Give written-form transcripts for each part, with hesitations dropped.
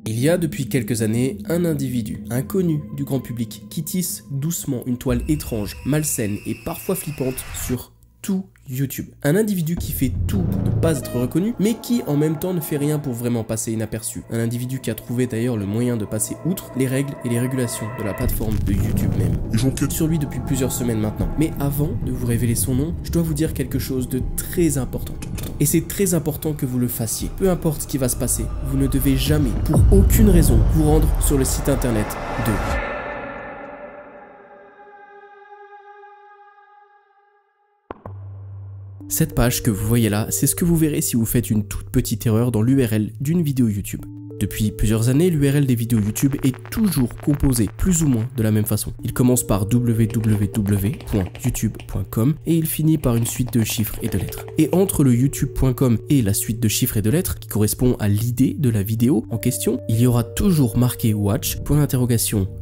Il y a depuis quelques années un individu, inconnu du grand public, qui tisse doucement une toile étrange, malsaine et parfois flippante sur tout YouTube. Un individu qui fait tout pour ne pas être reconnu, mais qui en même temps ne fait rien pour vraiment passer inaperçu. Un individu qui a trouvé d'ailleurs le moyen de passer outre les règles et les régulations de la plateforme de YouTube même. J'enquête sur lui depuis plusieurs semaines maintenant. Mais avant de vous révéler son nom, je dois vous dire quelque chose de très important. Et c'est très important que vous le fassiez. Peu importe ce qui va se passer, vous ne devez jamais, pour aucune raison, vous rendre sur le site internet de... Cette page que vous voyez là, c'est ce que vous verrez si vous faites une toute petite erreur dans l'URL d'une vidéo YouTube. Depuis plusieurs années, l'URL des vidéos YouTube est toujours composé plus ou moins de la même façon. Il commence par www.youtube.com et il finit par une suite de chiffres et de lettres. Et entre le youtube.com et la suite de chiffres et de lettres qui correspond à l'idée de la vidéo en question, il y aura toujours marqué watch,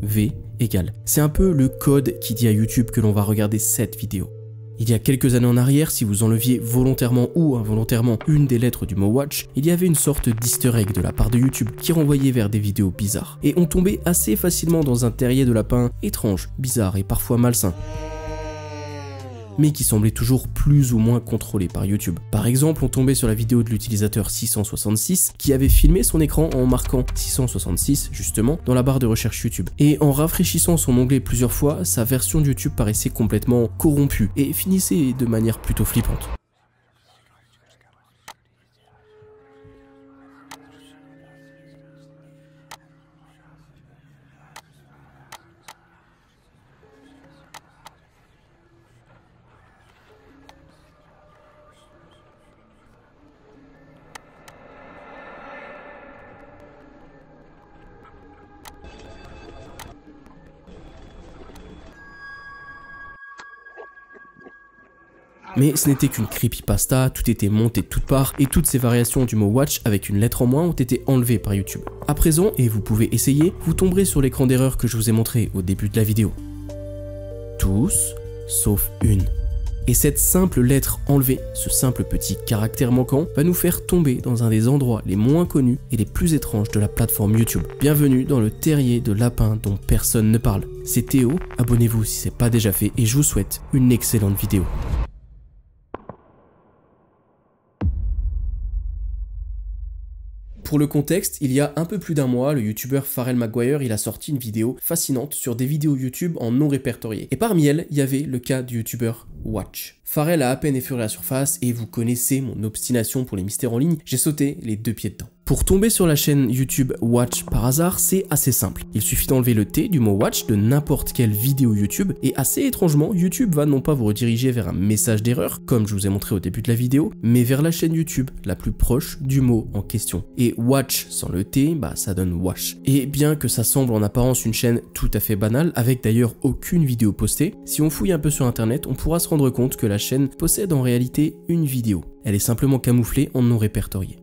V égale. C'est un peu le code qui dit à YouTube que l'on va regarder cette vidéo. Il y a quelques années en arrière, si vous enleviez volontairement ou involontairement une des lettres du mot watch, il y avait une sorte d'easter egg de la part de YouTube qui renvoyait vers des vidéos bizarres. Et on tombait assez facilement dans un terrier de lapin étrange, bizarre et parfois malsain, mais qui semblait toujours plus ou moins contrôlé par YouTube. Par exemple, on tombait sur la vidéo de l'utilisateur 666 qui avait filmé son écran en marquant 666 justement dans la barre de recherche YouTube. Et en rafraîchissant son onglet plusieurs fois, sa version de YouTube paraissait complètement corrompue et finissait de manière plutôt flippante. Mais ce n'était qu'une creepypasta, tout était monté de toutes parts et toutes ces variations du mot watch avec une lettre en moins ont été enlevées par YouTube. À présent, et vous pouvez essayer, vous tomberez sur l'écran d'erreur que je vous ai montré au début de la vidéo. Tous, sauf une. Et cette simple lettre enlevée, ce simple petit caractère manquant, va nous faire tomber dans un des endroits les moins connus et les plus étranges de la plateforme YouTube. Bienvenue dans le terrier de lapin dont personne ne parle. C'est Théo, abonnez-vous si ce n'est pas déjà fait et je vous souhaite une excellente vidéo. Pour le contexte, il y a un peu plus d'un mois, le youtubeur Pharrell Maguire il a sorti une vidéo fascinante sur des vidéos YouTube en non répertoriées. Et parmi elles, il y avait le cas du youtubeur Watch. Pharrell a à peine effleuré la surface et vous connaissez mon obstination pour les mystères en ligne, j'ai sauté les deux pieds dedans. Pour tomber sur la chaîne YouTube Watch par hasard, c'est assez simple. Il suffit d'enlever le T du mot Watch de n'importe quelle vidéo YouTube et assez étrangement, YouTube va non pas vous rediriger vers un message d'erreur, comme je vous ai montré au début de la vidéo, mais vers la chaîne YouTube la plus proche du mot en question. Et Watch sans le T, bah ça donne Wash. Et bien que ça semble en apparence une chaîne tout à fait banale, avec d'ailleurs aucune vidéo postée, si on fouille un peu sur internet, on pourra se rendre compte que la chaîne possède en réalité une vidéo. Elle est simplement camouflée en non répertorié.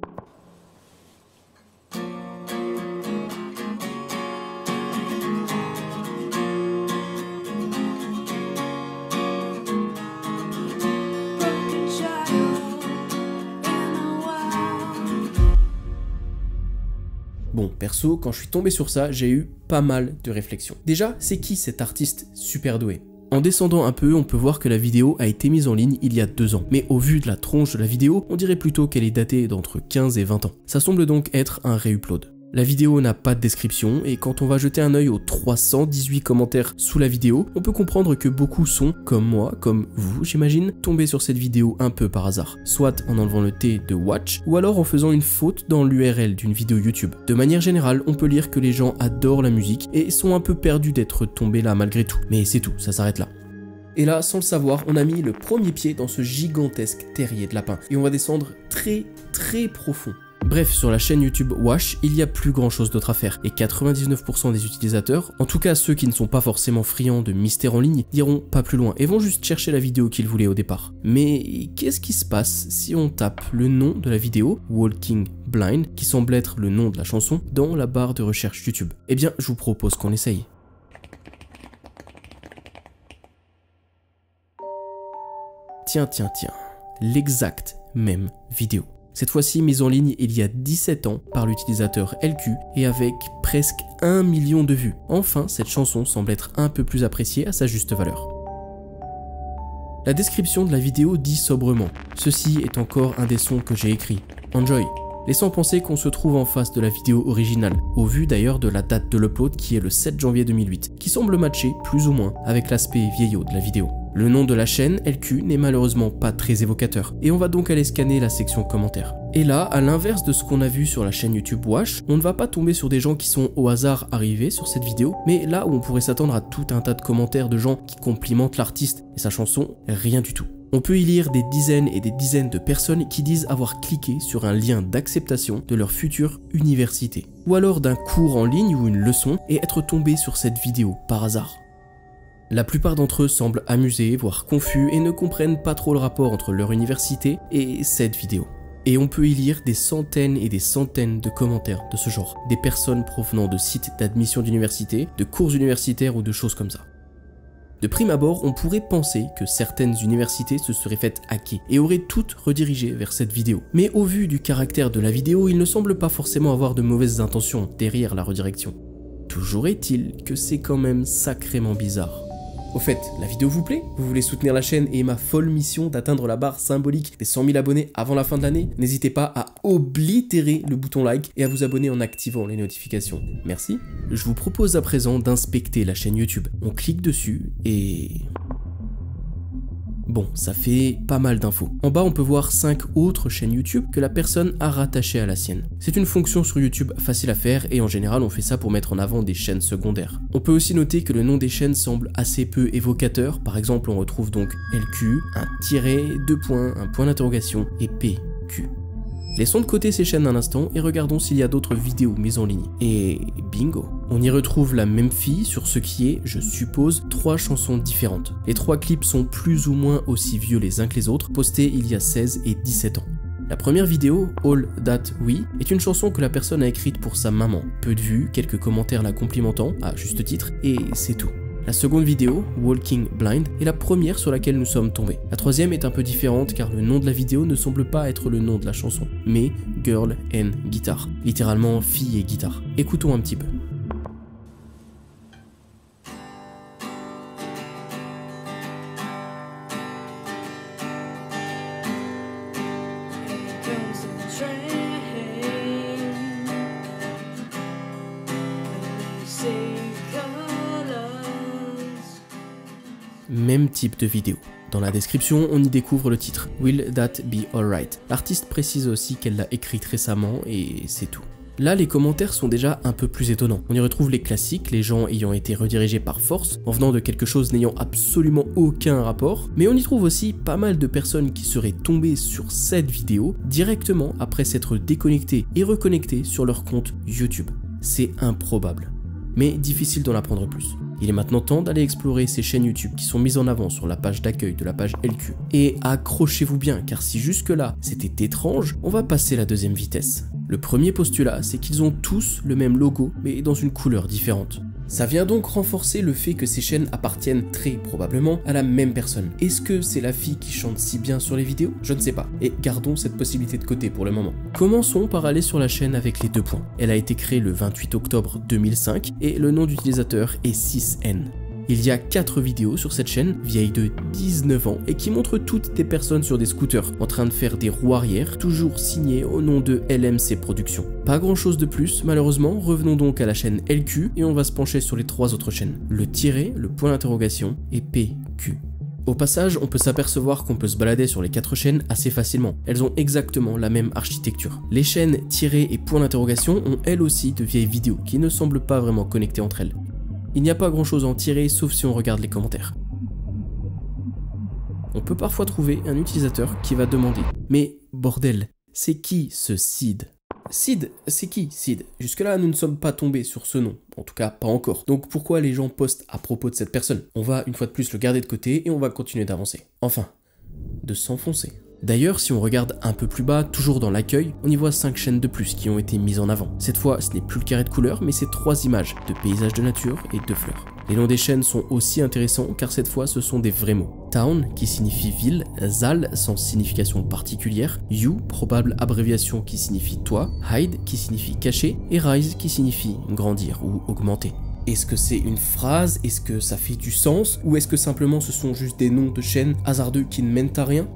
Bon, perso, quand je suis tombé sur ça, j'ai eu pas mal de réflexions. Déjà, c'est qui cet artiste super doué ? En descendant un peu, on peut voir que la vidéo a été mise en ligne il y a 2 ans. Mais au vu de la tronche de la vidéo, on dirait plutôt qu'elle est datée d'entre 15 et 20 ans. Ça semble donc être un réupload. La vidéo n'a pas de description et quand on va jeter un œil aux 318 commentaires sous la vidéo, on peut comprendre que beaucoup sont, comme moi, comme vous j'imagine, tombés sur cette vidéo un peu par hasard. Soit en enlevant le T de Watch, ou alors en faisant une faute dans l'URL d'une vidéo YouTube. De manière générale, on peut lire que les gens adorent la musique et sont un peu perdus d'être tombés là malgré tout. Mais c'est tout, ça s'arrête là. Et là, sans le savoir, on a mis le premier pied dans ce gigantesque terrier de lapin. Et on va descendre très profond. Bref, sur la chaîne YouTube Wash, il y a plus grand chose d'autre à faire, et 99% des utilisateurs, en tout cas ceux qui ne sont pas forcément friands de mystères en ligne, n'iront pas plus loin et vont juste chercher la vidéo qu'ils voulaient au départ. Mais qu'est-ce qui se passe si on tape le nom de la vidéo, Walking Blind, qui semble être le nom de la chanson, dans la barre de recherche YouTube? Eh bien, je vous propose qu'on essaye. Tiens, l'exacte même vidéo. Cette fois-ci mise en ligne il y a 17 ans par l'utilisateur LQ et avec presque 1 million de vues. Enfin, cette chanson semble être un peu plus appréciée à sa juste valeur. La description de la vidéo dit sobrement « Ceci est encore un des sons que j'ai écrit. Enjoy !» laissant penser qu'on se trouve en face de la vidéo originale, au vu d'ailleurs de la date de l'upload qui est le 7 janvier 2008, qui semble matcher plus ou moins avec l'aspect vieillot de la vidéo. Le nom de la chaîne, LQ, n'est malheureusement pas très évocateur, et on va donc aller scanner la section commentaires. Et là, à l'inverse de ce qu'on a vu sur la chaîne YouTube Wash, on ne va pas tomber sur des gens qui sont au hasard arrivés sur cette vidéo, mais là où on pourrait s'attendre à tout un tas de commentaires de gens qui complimentent l'artiste et sa chanson, rien du tout. On peut y lire des dizaines et des dizaines de personnes qui disent avoir cliqué sur un lien d'acceptation de leur future université, ou alors d'un cours en ligne ou une leçon et être tombé sur cette vidéo par hasard. La plupart d'entre eux semblent amusés, voire confus et ne comprennent pas trop le rapport entre leur université et cette vidéo. Et on peut y lire des centaines et des centaines de commentaires de ce genre, des personnes provenant de sites d'admission d'université, de cours universitaires ou de choses comme ça. De prime abord, on pourrait penser que certaines universités se seraient faites hacker et auraient toutes redirigé vers cette vidéo. Mais au vu du caractère de la vidéo, il ne semble pas forcément avoir de mauvaises intentions derrière la redirection. Toujours est-il que c'est quand même sacrément bizarre. Au fait, la vidéo vous plaît? Vous voulez soutenir la chaîne et ma folle mission d'atteindre la barre symbolique des 100 000 abonnés avant la fin de l'année? N'hésitez pas à oblitérer le bouton like et à vous abonner en activant les notifications. Merci. Je vous propose à présent d'inspecter la chaîne YouTube. On clique dessus et... Bon, ça fait pas mal d'infos. En bas, on peut voir 5 autres chaînes YouTube que la personne a rattachées à la sienne. C'est une fonction sur YouTube facile à faire et en général, on fait ça pour mettre en avant des chaînes secondaires. On peut aussi noter que le nom des chaînes semble assez peu évocateur. Par exemple, on retrouve donc LQ, un tiret, 2 points, un point d'interrogation et PQ. Laissons de côté ces chaînes un instant et regardons s'il y a d'autres vidéos mises en ligne. Et bingo! On y retrouve la même fille sur ce qui est, je suppose, 3 chansons différentes. Les 3 clips sont plus ou moins aussi vieux les uns que les autres, postés il y a 16 et 17 ans. La première vidéo, All That We, est une chanson que la personne a écrite pour sa maman. Peu de vues, quelques commentaires la complimentant, à juste titre, et c'est tout. La seconde vidéo, Walking Blind, est la première sur laquelle nous sommes tombés. La troisième est un peu différente car le nom de la vidéo ne semble pas être le nom de la chanson, mais Girl and Guitar, littéralement fille et guitare. Écoutons un petit peu. Même type de vidéo. Dans la description, on y découvre le titre « Will That Be Alright ». L'artiste précise aussi qu'elle l'a écrite récemment et c'est tout. Là, les commentaires sont déjà un peu plus étonnants. On y retrouve les classiques, les gens ayant été redirigés par force, en venant de quelque chose n'ayant absolument aucun rapport, mais on y trouve aussi pas mal de personnes qui seraient tombées sur cette vidéo directement après s'être déconnectées et reconnectées sur leur compte YouTube. C'est improbable, mais difficile d'en apprendre plus. Il est maintenant temps d'aller explorer ces chaînes YouTube qui sont mises en avant sur la page d'accueil de la page LQ. Et accrochez-vous bien, car si jusque-là c'était étrange, on va passer la deuxième vitesse. Le premier postulat, c'est qu'ils ont tous le même logo, mais dans une couleur différente. Ça vient donc renforcer le fait que ces chaînes appartiennent très probablement à la même personne. Est-ce que c'est la fille qui chante si bien sur les vidéos? Je ne sais pas, et gardons cette possibilité de côté pour le moment. Commençons par aller sur la chaîne avec les 2 points. Elle a été créée le 28 octobre 2005 et le nom d'utilisateur est 6N. Il y a 4 vidéos sur cette chaîne, vieille de 19 ans, et qui montrent toutes des personnes sur des scooters, en train de faire des roues arrière, toujours signées au nom de LMC Productions. Pas grand chose de plus, malheureusement, revenons donc à la chaîne LQ, et on va se pencher sur les 3 autres chaînes. Le tiret, le point d'interrogation, et PQ. Au passage, on peut s'apercevoir qu'on peut se balader sur les 4 chaînes assez facilement. Elles ont exactement la même architecture. Les chaînes tiret et point d'interrogation ont elles aussi de vieilles vidéos, qui ne semblent pas vraiment connectées entre elles. Il n'y a pas grand chose à en tirer sauf si on regarde les commentaires. On peut parfois trouver un utilisateur qui va demander « Mais bordel, c'est qui ce Sid ?» Sid, c'est qui Sid? Jusque-là, nous ne sommes pas tombés sur ce nom, en tout cas pas encore. Donc pourquoi les gens postent à propos de cette personne? On va une fois de plus le garder de côté et on va continuer d'avancer. Enfin, de s'enfoncer. D'ailleurs, si on regarde un peu plus bas, toujours dans l'accueil, on y voit 5 chaînes de plus qui ont été mises en avant. Cette fois, ce n'est plus le carré de couleurs, mais c'est 3 images de paysages de nature et de fleurs. Les noms des chaînes sont aussi intéressants car cette fois ce sont des vrais mots. Town qui signifie ville, Zal sans signification particulière, You, probable abréviation qui signifie toi, Hide qui signifie cacher et Rise qui signifie grandir ou augmenter. Est-ce que c'est une phrase? Est-ce que ça fait du sens? Ou est-ce que simplement ce sont juste des noms de chaînes hasardeux qui ne mènent à rien?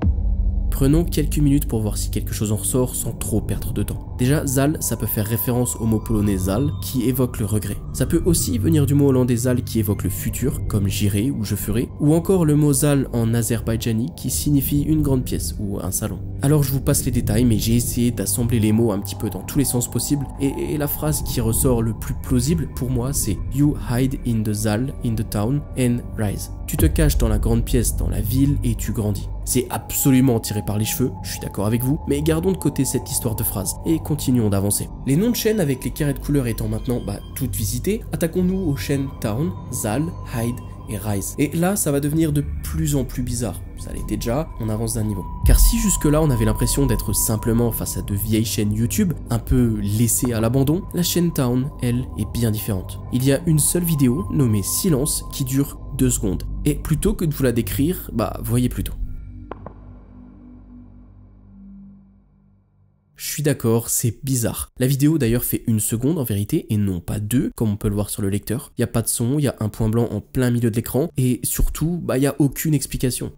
Prenons quelques minutes pour voir si quelque chose en ressort sans trop perdre de temps. Déjà, Zal, ça peut faire référence au mot polonais Zal, qui évoque le regret. Ça peut aussi venir du mot hollandais Zal qui évoque le futur, comme j'irai ou je ferai, ou encore le mot Zal en azerbaïdjani qui signifie une grande pièce ou un salon. Alors je vous passe les détails, mais j'ai essayé d'assembler les mots un petit peu dans tous les sens possibles, et la phrase qui ressort le plus plausible pour moi c'est « You hide in the Zal, in the town, and rise ». Tu te caches dans la grande pièce, dans la ville, et tu grandis. C'est absolument tiré par les cheveux, je suis d'accord avec vous, mais gardons de côté cette histoire de phrase et continuons d'avancer. Les noms de chaînes avec les carrés de couleur étant maintenant toutes visitées, attaquons-nous aux chaînes Town, Zal, Hide et Rise. Et là, ça va devenir de plus en plus bizarre. Ça l'était déjà, on avance d'un niveau. Car si jusque-là on avait l'impression d'être simplement face à de vieilles chaînes YouTube, un peu laissées à l'abandon, la chaîne Town, elle, est bien différente. Il y a une seule vidéo, nommée Silence, qui dure 2 secondes. Et plutôt que de vous la décrire, voyez plutôt. Je suis d'accord, c'est bizarre. La vidéo d'ailleurs fait 1 seconde en vérité et non pas 2 comme on peut le voir sur le lecteur. Il n'y a pas de son, il y a un point blanc en plein milieu de l'écran et surtout, il n'y a aucune explication.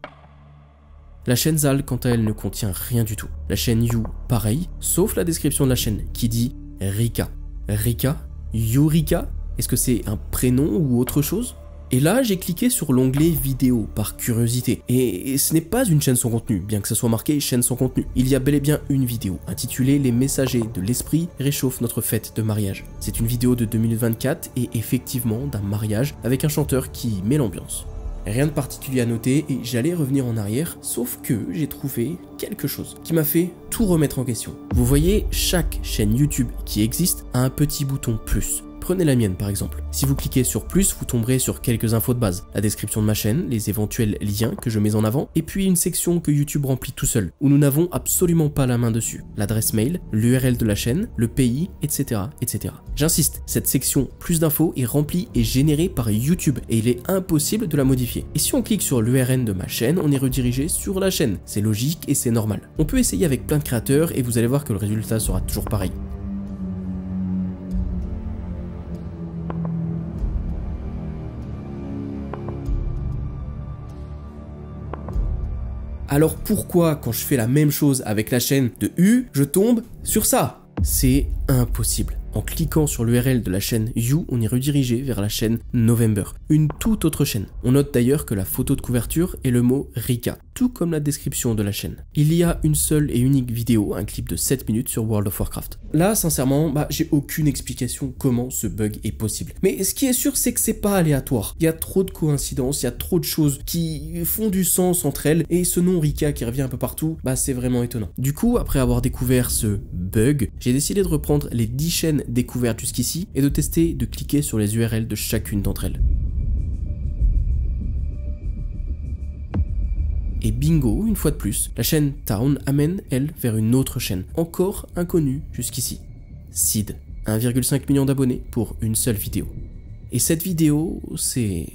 La chaîne Zal, quant à elle, ne contient rien du tout. La chaîne You, pareil, sauf la description de la chaîne qui dit Rika. Rika? Yurika? Est-ce que c'est un prénom ou autre chose? Et là, j'ai cliqué sur l'onglet vidéo par curiosité. Et ce n'est pas une chaîne sans contenu, bien que ça soit marqué chaîne sans contenu. Il y a bel et bien une vidéo intitulée Les messagers de l'esprit réchauffent notre fête de mariage. C'est une vidéo de 2024 et effectivement d'un mariage avec un chanteur qui met l'ambiance. Rien de particulier à noter et j'allais revenir en arrière, sauf que j'ai trouvé quelque chose qui m'a fait tout remettre en question. Vous voyez, chaque chaîne YouTube qui existe a un petit bouton plus. Prenez la mienne par exemple. Si vous cliquez sur plus, vous tomberez sur quelques infos de base. La description de ma chaîne, les éventuels liens que je mets en avant, et puis une section que YouTube remplit tout seul, où nous n'avons absolument pas la main dessus. L'adresse mail, l'URL de la chaîne, le pays, etc. etc. J'insiste, cette section plus d'infos est remplie et générée par YouTube, et il est impossible de la modifier. Et si on clique sur l'URL de ma chaîne, on est redirigé sur la chaîne. C'est logique et c'est normal. On peut essayer avec plein de créateurs et vous allez voir que le résultat sera toujours pareil. Alors pourquoi quand je fais la même chose avec la chaîne de U, je tombe sur ça? C'est impossible. En cliquant sur l'URL de la chaîne You, on est redirigé vers la chaîne November, une toute autre chaîne. On note d'ailleurs que la photo de couverture est le mot Rika, tout comme la description de la chaîne. Il y a une seule et unique vidéo, un clip de 7 minutes sur World of Warcraft. Là, sincèrement, j'ai aucune explication comment ce bug est possible. Mais ce qui est sûr, c'est que c'est pas aléatoire. Il y a trop de coïncidences, il y a trop de choses qui font du sens entre elles, et ce nom Rika qui revient un peu partout, c'est vraiment étonnant. Du coup, après avoir découvert ce bug, j'ai décidé de reprendre les 10 chaînes découvertes jusqu'ici et de tester de cliquer sur les URL de chacune d'entre elles. Et bingo, une fois de plus, la chaîne Town amène, elle, vers une autre chaîne, encore inconnue jusqu'ici. Seed, 1,5 million d'abonnés pour une seule vidéo. Et cette vidéo, c'est...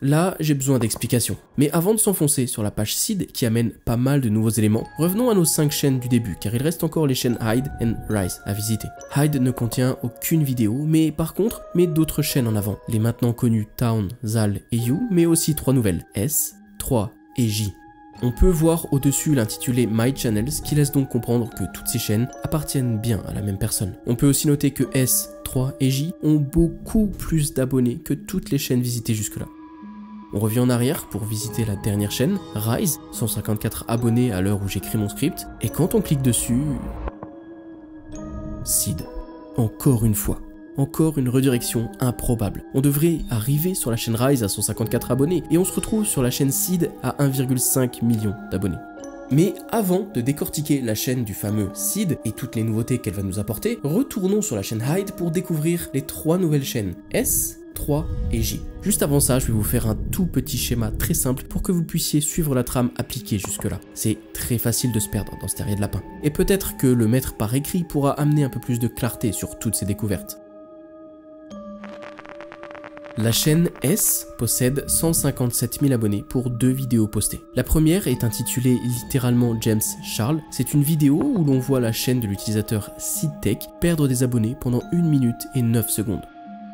Là, j'ai besoin d'explications. Mais avant de s'enfoncer sur la page Seed qui amène pas mal de nouveaux éléments, revenons à nos 5 chaînes du début, car il reste encore les chaînes Hide and Rise à visiter. Hide ne contient aucune vidéo, mais par contre, met d'autres chaînes en avant. Les maintenant connues Town, Zal et You, mais aussi 3 nouvelles, S, 3 et J. On peut voir au-dessus l'intitulé My Channels qui laisse donc comprendre que toutes ces chaînes appartiennent bien à la même personne. On peut aussi noter que S, 3 et J ont beaucoup plus d'abonnés que toutes les chaînes visitées jusque-là. On revient en arrière pour visiter la dernière chaîne, Rise, 154 abonnés à l'heure où j'écris mon script, et quand on clique dessus... Seed. Encore une fois. Encore une redirection improbable. On devrait arriver sur la chaîne Rise à 154 abonnés, et on se retrouve sur la chaîne Seed à 1,5 million d'abonnés. Mais avant de décortiquer la chaîne du fameux Seed et toutes les nouveautés qu'elle va nous apporter, retournons sur la chaîne Hide pour découvrir les 3 nouvelles chaînes S, 3 et J. Juste avant ça, je vais vous faire un tout petit schéma très simple pour que vous puissiez suivre la trame appliquée jusque-là. C'est très facile de se perdre dans ce terrier de lapin. Et peut-être que le mettre par écrit pourra amener un peu plus de clarté sur toutes ces découvertes. La chaîne S possède 157 000 abonnés pour 2 vidéos postées. La première est intitulée littéralement James Charles. C'est une vidéo où l'on voit la chaîne de l'utilisateur SeedTech perdre des abonnés pendant 1 minute et 9 secondes.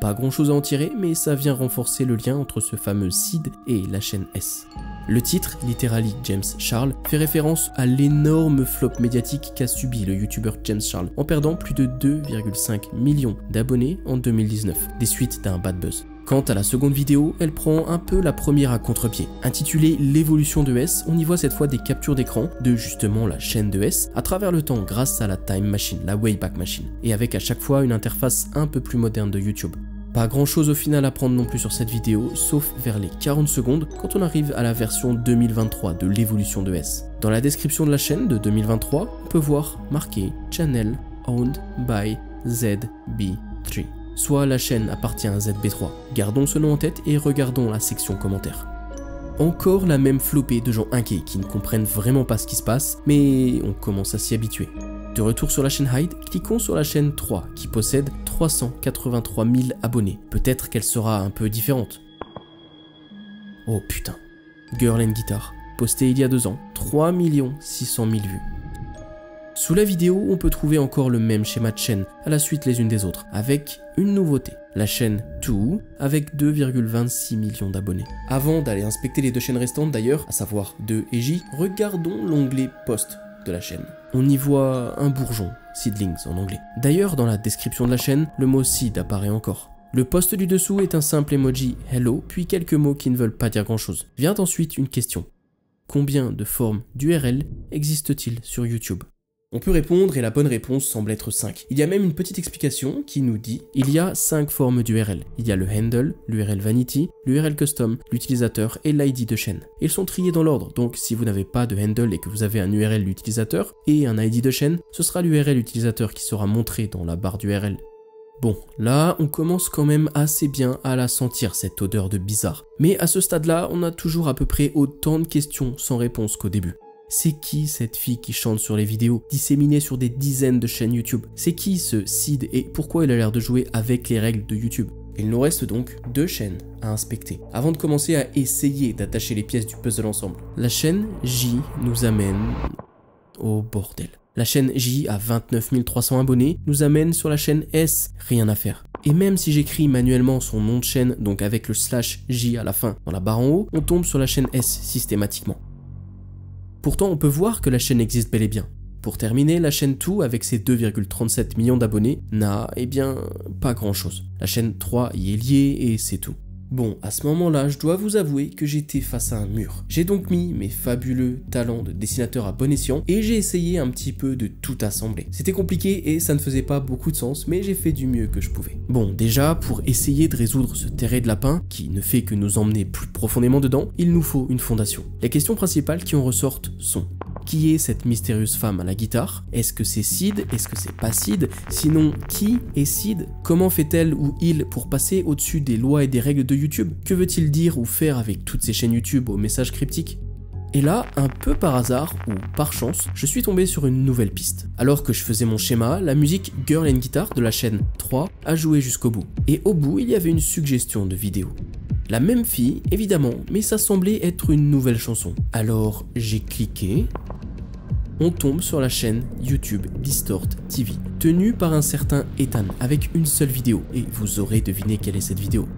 Pas grand chose à en tirer, mais ça vient renforcer le lien entre ce fameux Seed et la chaîne S. Le titre, Literally James Charles, fait référence à l'énorme flop médiatique qu'a subi le youtubeur James Charles en perdant plus de 2,5 millions d'abonnés en 2019, des suites d'un bad buzz. Quant à la seconde vidéo, elle prend un peu la première à contre-pied. Intitulée L'évolution de S, on y voit cette fois des captures d'écran de justement la chaîne de S à travers le temps grâce à la Time Machine, la Wayback Machine, et avec à chaque fois une interface un peu plus moderne de YouTube. Pas grand chose au final à prendre non plus sur cette vidéo, sauf vers les 40 secondes quand on arrive à la version 2023 de l'évolution de S. Dans la description de la chaîne de 2023, on peut voir marqué Channel Owned by ZB3. Soit la chaîne appartient à ZB3. Gardons ce nom en tête et regardons la section commentaires. Encore la même flopée de gens inquiets qui ne comprennent vraiment pas ce qui se passe, mais on commence à s'y habituer. De retour sur la chaîne Hyde, cliquons sur la chaîne 3 qui possède 383 000 abonnés. Peut-être qu'elle sera un peu différente. Oh putain. Girl and Guitar, posté il y a 2 ans, 3 600 000 vues. Sous la vidéo, on peut trouver encore le même schéma de chaîne, à la suite les unes des autres, avec une nouveauté, la chaîne 2 avec 2,26 millions d'abonnés. Avant d'aller inspecter les 2 chaînes restantes d'ailleurs, à savoir 2 et J, regardons l'onglet post de la chaîne. On y voit un bourgeon, seedlings en anglais. D'ailleurs, dans la description de la chaîne, le mot seed apparaît encore. Le post du dessous est un simple emoji hello, puis quelques mots qui ne veulent pas dire grand chose. Vient ensuite une question. Combien de formes d'URL existe-t-il sur YouTube ? On peut répondre et la bonne réponse semble être 5. Il y a même une petite explication qui nous dit il y a 5 formes d'URL. Il y a le handle, l'URL vanity, l'URL custom, l'utilisateur et l'ID de chaîne. Ils sont triés dans l'ordre, donc si vous n'avez pas de handle et que vous avez un URL d'utilisateur et un ID de chaîne, ce sera l'URL utilisateur qui sera montré dans la barre d'URL. Bon, là, on commence quand même assez bien à la sentir, cette odeur de bizarre. Mais à ce stade-là, on a toujours à peu près autant de questions sans réponse qu'au début. C'est qui cette fille qui chante sur les vidéos, disséminées sur des dizaines de chaînes YouTube? C'est qui ce Seed et pourquoi il a l'air de jouer avec les règles de YouTube? Il nous reste donc 2 chaînes à inspecter, avant de commencer à essayer d'attacher les pièces du puzzle ensemble. La chaîne J nous amène au bordel. La chaîne J à 29 300 abonnés nous amène sur la chaîne S, rien à faire. Et même si j'écris manuellement son nom de chaîne, donc avec le /J à la fin dans la barre en haut, on tombe sur la chaîne S systématiquement. Pourtant, on peut voir que la chaîne existe bel et bien. Pour terminer, la chaîne 2, avec ses 2,37 millions d'abonnés, n'a, eh bien, pas grand chose. La chaîne 3 y est liée et c'est tout. Bon, à ce moment-là, je dois vous avouer que j'étais face à un mur. J'ai donc mis mes fabuleux talents de dessinateur à bon escient et j'ai essayé un petit peu de tout assembler. C'était compliqué et ça ne faisait pas beaucoup de sens, mais j'ai fait du mieux que je pouvais. Bon, déjà, pour essayer de résoudre ce terrain de lapin, qui ne fait que nous emmener plus profondément dedans, il nous faut une fondation. Les questions principales qui en ressortent sont: qui est cette mystérieuse femme à la guitare? Est-ce que c'est Seed? Est-ce que c'est pas Seed? Sinon, qui est Seed? Comment fait-elle ou il pour passer au-dessus des lois et des règles de YouTube? Que veut-il dire ou faire avec toutes ces chaînes YouTube aux messages cryptiques? Et là, un peu par hasard ou par chance, je suis tombé sur une nouvelle piste. Alors que je faisais mon schéma, la musique Girl and Guitar de la chaîne 3 a joué jusqu'au bout. Et au bout, il y avait une suggestion de vidéo. La même fille, évidemment, mais ça semblait être une nouvelle chanson. Alors j'ai cliqué. On tombe sur la chaîne YouTube Distort TV, tenue par un certain Ethan, avec une seule vidéo, et vous aurez deviné quelle est cette vidéo.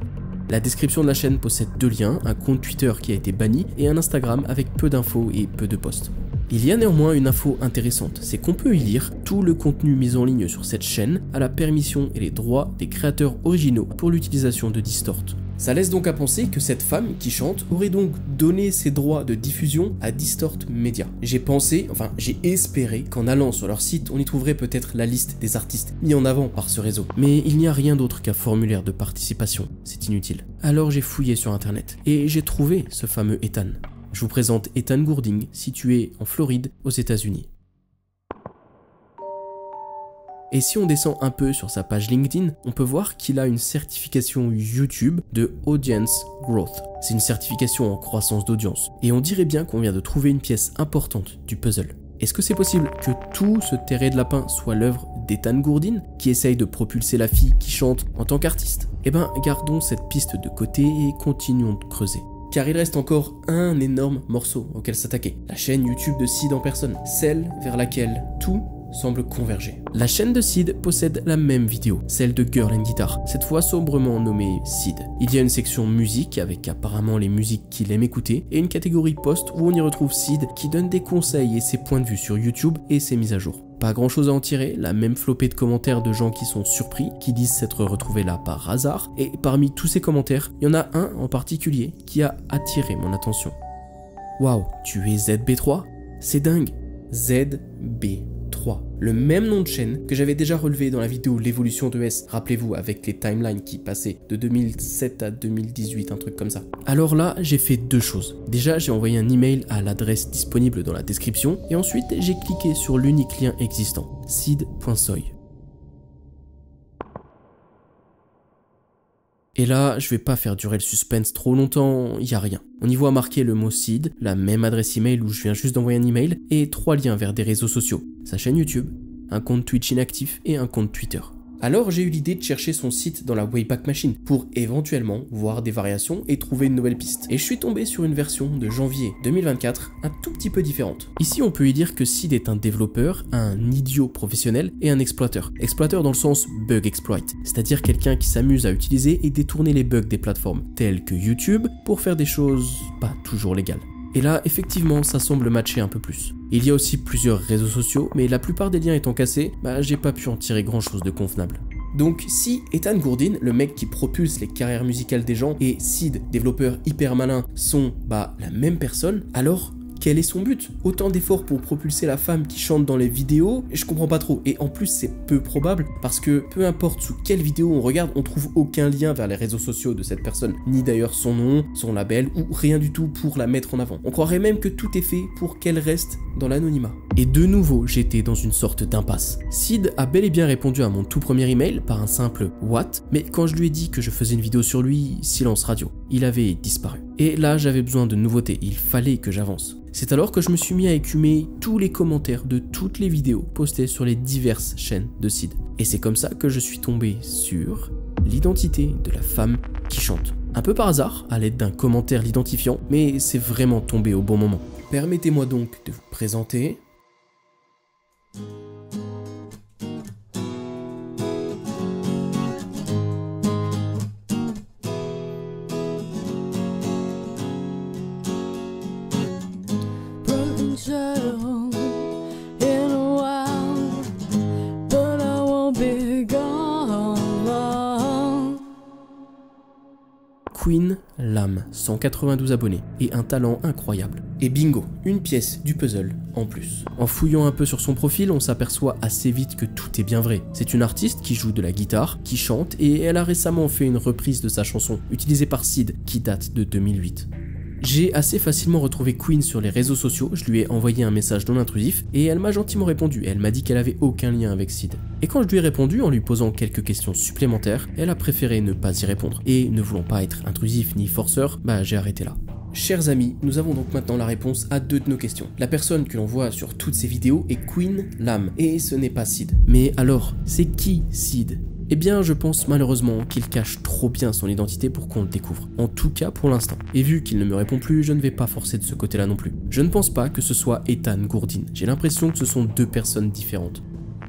La description de la chaîne possède 2 liens, un compte Twitter qui a été banni, et un Instagram avec peu d'infos et peu de posts. Il y a néanmoins une info intéressante, c'est qu'on peut y lire tout le contenu mis en ligne sur cette chaîne à la permission et les droits des créateurs originaux pour l'utilisation de Distort. Ça laisse donc à penser que cette femme qui chante aurait donc donné ses droits de diffusion à Distort Media. J'ai espéré qu'en allant sur leur site, on y trouverait peut-être la liste des artistes mis en avant par ce réseau. Mais il n'y a rien d'autre qu'un formulaire de participation, c'est inutile. Alors j'ai fouillé sur internet et j'ai trouvé ce fameux Ethan. Je vous présente Ethan Goulding, situé en Floride, aux États-Unis. Et si on descend un peu sur sa page LinkedIn, on peut voir qu'il a une certification YouTube de Audience Growth. C'est une certification en croissance d'audience. Et on dirait bien qu'on vient de trouver une pièce importante du puzzle. Est-ce que c'est possible que tout ce terrain de lapin soit l'œuvre d'Ethan Gourdin, qui essaye de propulser la fille qui chante en tant qu'artiste? Eh ben, gardons cette piste de côté et continuons de creuser. Car il reste encore un énorme morceau auquel s'attaquer. La chaîne YouTube de Sid en personne, celle vers laquelle tout semble converger. La chaîne de Sid possède la même vidéo, celle de Girl and Guitar, cette fois sobrement nommée Sid. Il y a une section musique avec apparemment les musiques qu'il aime écouter et une catégorie post où on y retrouve Sid qui donne des conseils et ses points de vue sur YouTube et ses mises à jour. Pas grand chose à en tirer, la même flopée de commentaires de gens qui sont surpris, qui disent s'être retrouvés là par hasard, et parmi tous ces commentaires, il y en a un en particulier qui a attiré mon attention. Waouh, tu es ZB3? C'est dingue! ZB3. Le même nom de chaîne que j'avais déjà relevé dans la vidéo l'évolution de S, rappelez-vous, avec les timelines qui passaient de 2007 à 2018, un truc comme ça. Alors là, j'ai fait deux choses. Déjà, j'ai envoyé un email à l'adresse disponible dans la description, et ensuite, j'ai cliqué sur l'unique lien existant, sid.soy. Et là, je vais pas faire durer le suspense trop longtemps, y a rien. On y voit marqué le mot Sid, la même adresse email où je viens juste d'envoyer un email, et 3 liens vers des réseaux sociaux. Sa chaîne YouTube, un compte Twitch inactif et un compte Twitter. Alors j'ai eu l'idée de chercher son site dans la Wayback Machine pour éventuellement voir des variations et trouver une nouvelle piste. Et je suis tombé sur une version de janvier 2024 un tout petit peu différente. Ici on peut y dire que Sid est un développeur, un idiot professionnel et un exploiteur. Exploiteur dans le sens bug exploit, c'est-à-dire quelqu'un qui s'amuse à utiliser et détourner les bugs des plateformes telles que YouTube pour faire des choses pas toujours légales. Et là, effectivement, ça semble matcher un peu plus. Il y a aussi plusieurs réseaux sociaux, mais la plupart des liens étant cassés, j'ai pas pu en tirer grand chose de convenable. Donc si Ethan Gourdin, le mec qui propulse les carrières musicales des gens, et Sid, développeur hyper malin, sont la même personne, alors quel est son but? Autant d'efforts pour propulser la femme qui chante dans les vidéos, je comprends pas trop. Et en plus c'est peu probable parce que peu importe sous quelle vidéo on regarde, on trouve aucun lien vers les réseaux sociaux de cette personne, ni d'ailleurs son nom, son label ou rien du tout pour la mettre en avant. On croirait même que tout est fait pour qu'elle reste dans l'anonymat. Et de nouveau, j'étais dans une sorte d'impasse. Sid a bel et bien répondu à mon tout premier email par un simple « What ?», mais quand je lui ai dit que je faisais une vidéo sur lui, silence radio. Il avait disparu. Et là, j'avais besoin de nouveautés, il fallait que j'avance. C'est alors que je me suis mis à écumer tous les commentaires de toutes les vidéos postées sur les diverses chaînes de Sid. Et c'est comme ça que je suis tombé sur l'identité de la femme qui chante. Un peu par hasard, à l'aide d'un commentaire l'identifiant, mais c'est vraiment tombé au bon moment. Permettez-moi donc de vous présenter... Queen Lam, 192 abonnés et un talent incroyable. Et bingo, une pièce du puzzle en plus. En fouillant un peu sur son profil, on s'aperçoit assez vite que tout est bien vrai. C'est une artiste qui joue de la guitare, qui chante et elle a récemment fait une reprise de sa chanson, utilisée par Sid, qui date de 2008. J'ai assez facilement retrouvé Queen sur les réseaux sociaux, je lui ai envoyé un message non intrusif et elle m'a gentiment répondu, elle m'a dit qu'elle avait aucun lien avec Sid. Et quand je lui ai répondu en lui posant quelques questions supplémentaires, elle a préféré ne pas y répondre. Et ne voulant pas être intrusif ni forceur, j'ai arrêté là. Chers amis, nous avons donc maintenant la réponse à 2 de nos questions. La personne que l'on voit sur toutes ces vidéos est Queen Lam, et ce n'est pas Sid. Mais alors, c'est qui Sid ? Eh bien, je pense malheureusement qu'il cache trop bien son identité pour qu'on le découvre. En tout cas pour l'instant. Et vu qu'il ne me répond plus, je ne vais pas forcer de ce côté-là non plus. Je ne pense pas que ce soit Ethan Gourdin. J'ai l'impression que ce sont 2 personnes différentes.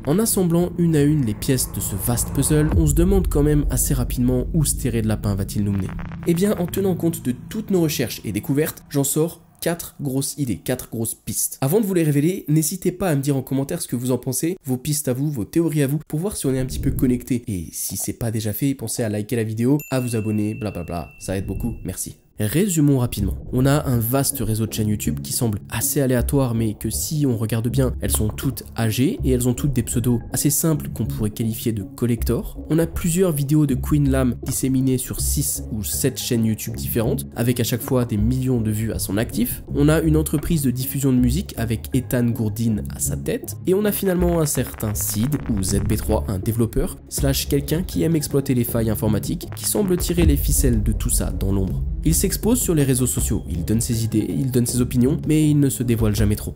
En assemblant une à une les pièces de ce vaste puzzle, on se demande quand même assez rapidement où ce terrain de lapin va-t-il nous mener. Eh bien, en tenant compte de toutes nos recherches et découvertes, j'en sors 4 grosses idées, 4 grosses pistes. Avant de vous les révéler, n'hésitez pas à me dire en commentaire ce que vous en pensez, vos pistes à vous, vos théories à vous, pour voir si on est un petit peu connecté. Et si c'est pas déjà fait, pensez à liker la vidéo, à vous abonner, blablabla, ça aide beaucoup, merci. Résumons rapidement. On a un vaste réseau de chaînes YouTube qui semble assez aléatoire, mais que si on regarde bien, elles sont toutes âgées et elles ont toutes des pseudos assez simples qu'on pourrait qualifier de collector. On a plusieurs vidéos de Queen Lam disséminées sur 6 ou 7 chaînes YouTube différentes, avec à chaque fois des millions de vues à son actif. On a une entreprise de diffusion de musique avec Ethan Gourdin à sa tête. Et on a finalement un certain Sid ou ZB3, un développeur, / quelqu'un qui aime exploiter les failles informatiques, qui semble tirer les ficelles de tout ça dans l'ombre. Il s'expose sur les réseaux sociaux, il donne ses idées, il donne ses opinions, mais il ne se dévoile jamais trop.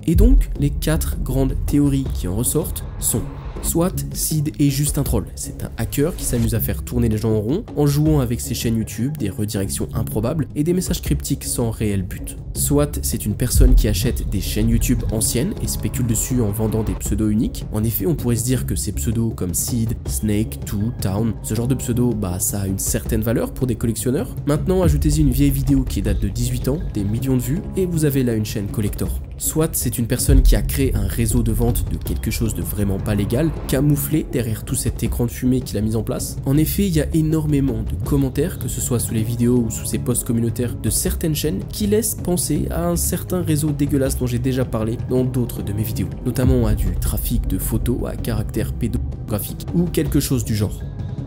Et donc, les 4 grandes théories qui en ressortent sont: soit Sid est juste un troll, c'est un hacker qui s'amuse à faire tourner les gens en rond en jouant avec ses chaînes YouTube, des redirections improbables et des messages cryptiques sans réel but. Soit c'est une personne qui achète des chaînes YouTube anciennes et spécule dessus en vendant des pseudos uniques. En effet, on pourrait se dire que ces pseudos comme Sid, Snake, Two, Town, ce genre de pseudo, ça a une certaine valeur pour des collectionneurs. Maintenant, ajoutez-y une vieille vidéo qui date de 18 ans, des millions de vues, et vous avez là une chaîne collector. Soit c'est une personne qui a créé un réseau de vente de quelque chose de vraiment pas légal, camouflé derrière tout cet écran de fumée qu'il a mis en place. En effet, il y a énormément de commentaires, que ce soit sous les vidéos ou sous ces posts communautaires de certaines chaînes, qui laissent penser à un certain réseau dégueulasse dont j'ai déjà parlé dans d'autres de mes vidéos, notamment à du trafic de photos à caractère pédographique ou quelque chose du genre.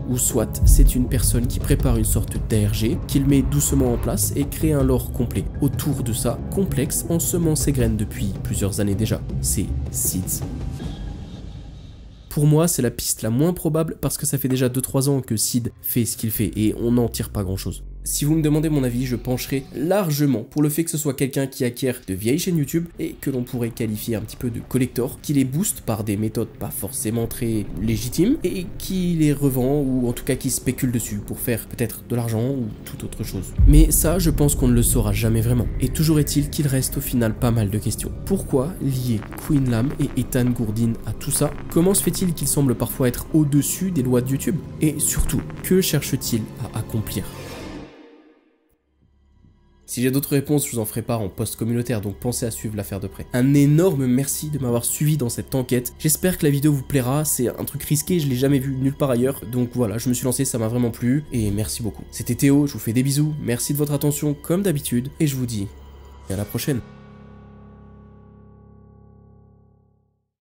Ou soit c'est une personne qui prépare une sorte d'ARG, qu'il met doucement en place et crée un lore complet autour de ça, complexe, en semant ses graines depuis plusieurs années déjà. C'est Sids. Pour moi, c'est la piste la moins probable parce que ça fait déjà 2-3 ans que Sid fait ce qu'il fait et on n'en tire pas grand chose. Si vous me demandez mon avis, je pencherai largement pour le fait que ce soit quelqu'un qui acquiert de vieilles chaînes YouTube et que l'on pourrait qualifier un petit peu de collector, qui les booste par des méthodes pas forcément très légitimes et qui les revend ou en tout cas qui spécule dessus pour faire peut-être de l'argent ou toute autre chose. Mais ça, je pense qu'on ne le saura jamais vraiment. Et toujours est-il qu'il reste au final pas mal de questions. Pourquoi lier Queen Lam et Ethan Gourdin à tout ça? Comment se fait-il qu'il semble parfois être au-dessus des lois de YouTube? Et surtout, que cherche-t-il à accomplir? Si j'ai d'autres réponses, je vous en ferai part en post communautaire, donc pensez à suivre l'affaire de près. Un énorme merci de m'avoir suivi dans cette enquête. J'espère que la vidéo vous plaira, c'est un truc risqué, je l'ai jamais vu nulle part ailleurs. Donc voilà, je me suis lancé, ça m'a vraiment plu, et merci beaucoup. C'était Théo, je vous fais des bisous, merci de votre attention comme d'habitude, et je vous dis à la prochaine.